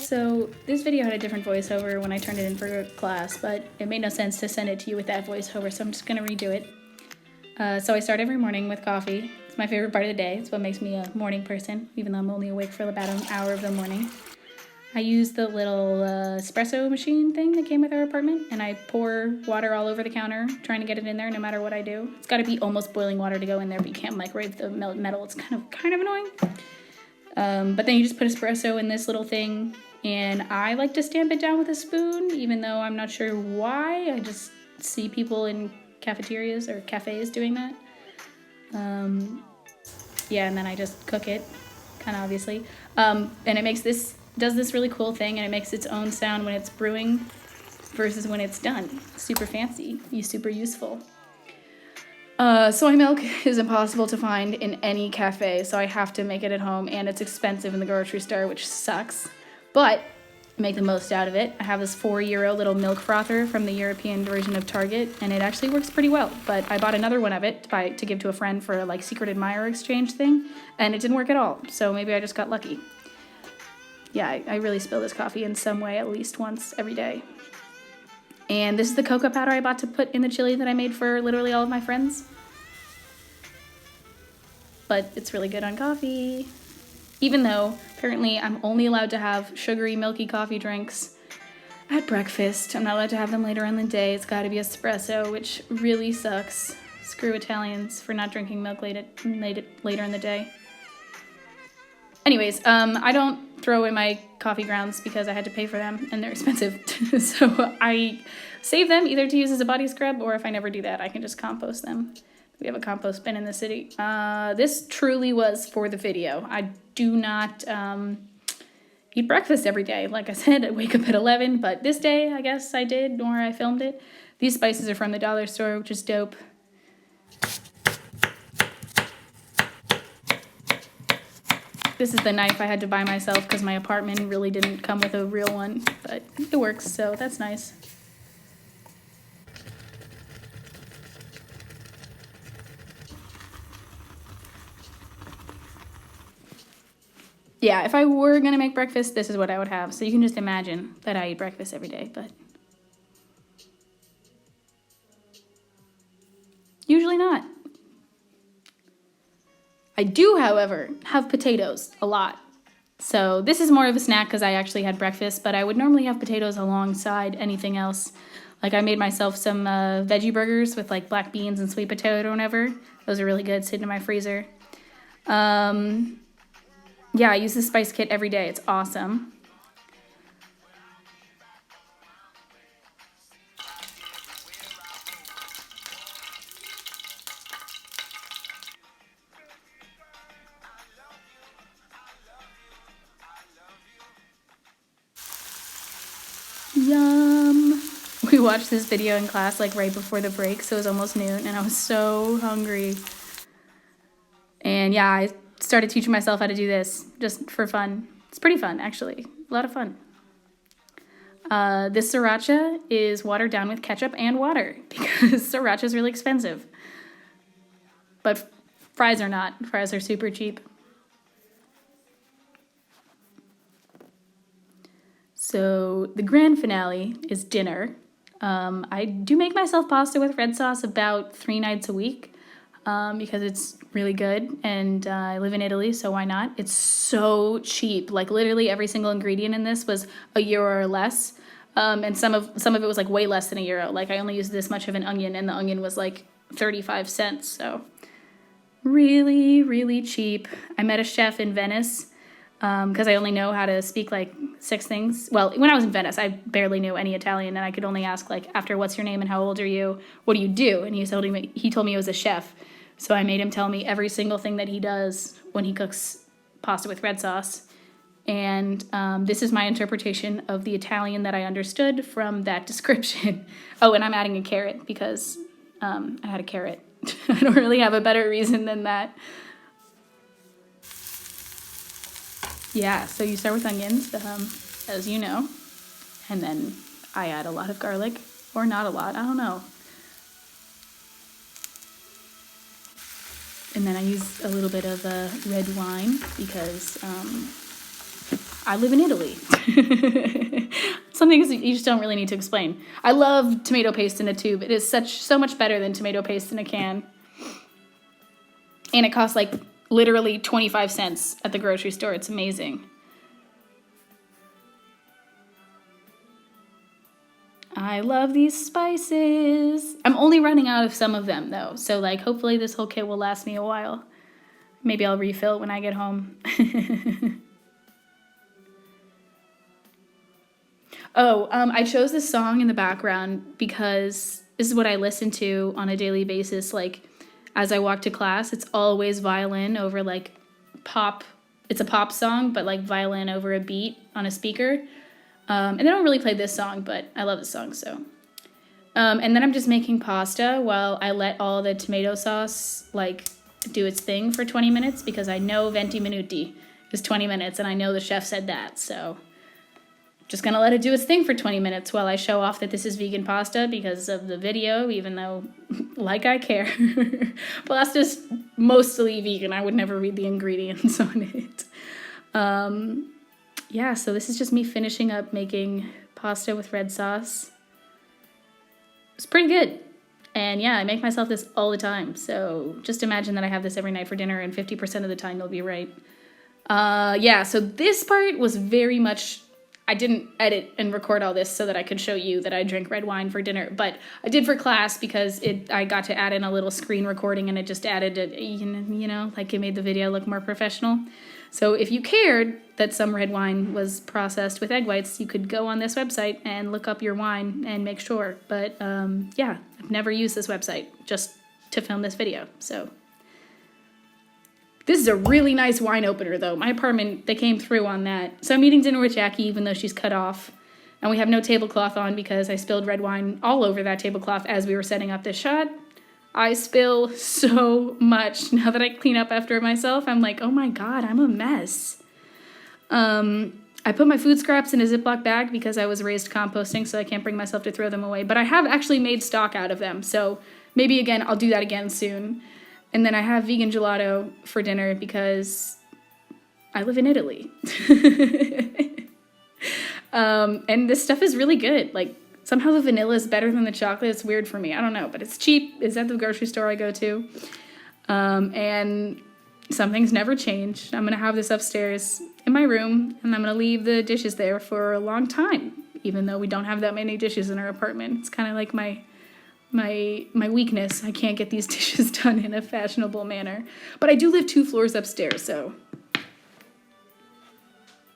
So this video had a different voiceover when I turned it in for class, but it made no sense to send it to you with that voiceover, so I'm just gonna redo it. So I start every morning with coffee. It's my favorite part of the day. It's what makes me a morning person, even though I'm only awake for about an hour of the morning. I use the little espresso machine thing that came with our apartment, and I pour water all over the counter, trying to get it in there no matter what I do. It's gotta be almost boiling water to go in there, but you can't microwave the metal. It's kind of annoying. But then you just put espresso in this little thing, and I like to stamp it down with a spoon, even though I'm not sure why. I just see people in cafeterias or cafes doing that. Yeah, and then I just cook it, kind of obviously. And it does this really cool thing, and it makes its own sound when it's brewing versus when it's done. Super fancy, super useful. Soy milk is impossible to find in any cafe, so I have to make it at home, and it's expensive in the grocery store, which sucks. But I make the most out of it. I have this €4 little milk frother from the European version of Target, and it actually works pretty well. But I bought another one of it to give to a friend for a secret admirer exchange thing, and it didn't work at all. So maybe I just got lucky. Yeah, I really spill this coffee in some way at least once every day. And this is the cocoa powder I bought to put in the chili that I made for literally all of my friends. But it's really good on coffee. Even though, apparently, I'm only allowed to have sugary, milky coffee drinks at breakfast. I'm not allowed to have them later in the day. It's gotta be espresso, which really sucks. Screw Italians for not drinking milk later in the day. Anyways, I don't throw away my coffee grounds because I had to pay for them and they're expensive. So I save them either to use as a body scrub, or if I never do that, I can just compost them. We have a compost bin in the city. This truly was for the video. I do not eat breakfast every day. Like I said, I wake up at 11, but this day I guess I did, or I filmed it. These spices are from the dollar store, which is dope. This is the knife I had to buy myself because my apartment really didn't come with a real one, but it works, so that's nice. Yeah, if I were gonna make breakfast, this is what I would have. So you can just imagine that I eat breakfast every day, but usually not. I do, however, have potatoes a lot. So this is more of a snack because I actually had breakfast, but I would normally have potatoes alongside anything else. Like I made myself some veggie burgers with black beans and sweet potato or whatever. Those are really good, sitting in my freezer. Yeah, I use this spice kit every day. It's awesome. Yum! We watched this video in class right before the break, so it was almost noon, and I was so hungry. And yeah, I started teaching myself how to do this just for fun. It's pretty fun, actually. A lot of fun. This sriracha is watered down with ketchup and water because sriracha is really expensive. But fries are not. Fries are super cheap. So the grand finale is dinner. I do make myself pasta with red sauce about 3 nights a week because it's really good, and I live in Italy, so why not? It's so cheap. Literally every single ingredient in this was €1 or less, and some of it was way less than €1. I only used this much of an onion, and the onion was 35 cents, so really, really cheap. I met a chef in Venice because I only know how to speak 6 things. Well, when I was in Venice, I barely knew any Italian, and I could only ask after what's your name and how old are you, what do you do? And he told me he was a chef. So I made him tell me every single thing that he does when he cooks pasta with red sauce. And this is my interpretation of the Italian that I understood from that description. Oh, and I'm adding a carrot because I had a carrot. I don't really have a better reason than that. Yeah, so you start with onions, as you know. And then I add a lot of garlic, or not a lot, I don't know. And then I use a little bit of red wine because I live in Italy. Some things you just don't really need to explain. I love tomato paste in a tube. It is so much better than tomato paste in a can. And it costs like literally 25 cents at the grocery store. It's amazing. I love these spices. I'm only running out of some of them though. So like hopefully this whole kit will last me a while. Maybe I'll refill it when I get home. I chose this song in the background because this is what I listen to on a daily basis. Like as I walk to class, it's always violin over like pop. It's a pop song, but like violin over a beat on a speaker. And they don't really play this song, but I love this song, so. And then I'm just making pasta while I let all the tomato sauce like do its thing for 20 minutes because I know 20 minuti is 20 minutes and I know the chef said that, so. Just gonna let it do its thing for 20 minutes while I show off that this is vegan pasta because of the video, even though, like I care. Pasta's mostly vegan. I would never read the ingredients on it. Yeah, so this is just me finishing up making pasta with red sauce. It's pretty good. And yeah, I make myself this all the time. So just imagine that I have this every night for dinner and 50% of the time you'll be right. Yeah, so this part was very much... I didn't edit and record all this so that I could show you that I drink red wine for dinner, but I did for class because I got to add in a little screen recording and it just added it, you know, like it made the video look more professional. So if you cared that some red wine was processed with egg whites, you could go on this website and look up your wine and make sure. But yeah, I've never used this website just to film this video, so... This is a really nice wine opener, though. My apartment, they came through on that. So I'm eating dinner with Jackie, even though she's cut off. And we have no tablecloth on because I spilled red wine all over that tablecloth as we were setting up this shot. I spill so much. Now that I clean up after myself, I'm like, oh my god, I'm a mess. I put my food scraps in a Ziploc bag because I was raised composting, so I can't bring myself to throw them away. But I have actually made stock out of them, so maybe again, I'll do that again soon. And then I have vegan gelato for dinner because I live in Italy. And this stuff is really good. Like, somehow the vanilla is better than the chocolate. It's weird for me. I don't know, but it's cheap. It's at the grocery store I go to. And some things never change. I'm going to have this upstairs in my room, and I'm going to leave the dishes there for a long time, even though we don't have that many dishes in our apartment. It's kind of like my weakness. I can't get these dishes done in a fashionable manner. But I do live 2 floors upstairs, so